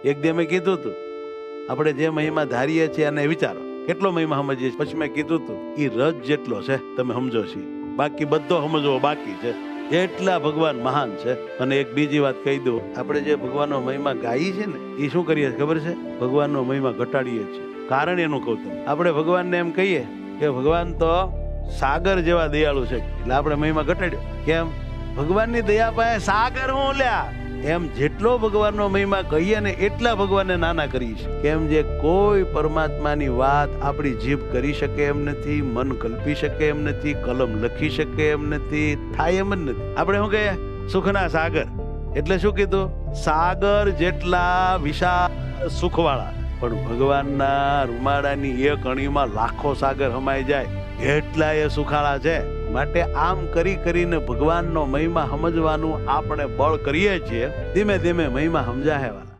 એક દી મેં કીધું હતું, આપણે જે મહિમા ધારીએ છીએ અને વિચારો કેટલો મહિમા સમજીએ છીએ. પછી મેં કીધું હતું એ રજ જેટલો છે તમે સમજો છો, બાકી બધો સમજવો બાકી છે. એટલા ભગવાન મહાન છે. અને એક બીજી વાત કહી દઉં, આપણે જે ભગવાનનો મહિમા ગાઈએ છીએ ને એ શું કરીએ ખબર છે? ભગવાનનો મહિમા ઘટાડીએ છીએ. કારણ એનું કહું તમને, આપણે ભગવાનને એમ કહીએ કે ભગવાન તો સાગર જેવા દયાળુ છે, એટલે આપણે મહિમા ઘટાડ્યો. કેમ? ભગવાનની દયા પાસે સાગર હું લ્યા. એમ જેટલો ભગવાનનો મહિમા કહીએ ને એટલા ભગવાનને નાના કરીએ છીએ. કેમ? જે કોઈ પરમાત્માની વાત આપણી જીભ કરી શકે એમ નથી, મન કલ્પી શકે એમ નથી, કલમ લખી શકે એમ નથી, થાય એમ જ નથી. આપણે શું કહીએ? સુખના સાગર. એટલે શું કીધું? સાગર જેટલા વિશાળ સુખવાળા. પણ ભગવાનના રૂમાડાની એક અણીમાં લાખો સાગર સમાઈ જાય એટલા એ સુખાળા છે. માટે આમ કરી કરીને ભગવાનનો મહિમા સમજવાનું આપણે બળ કરીએ છીએ. ધીમે ધીમે મહિમા સમજાય વાલા.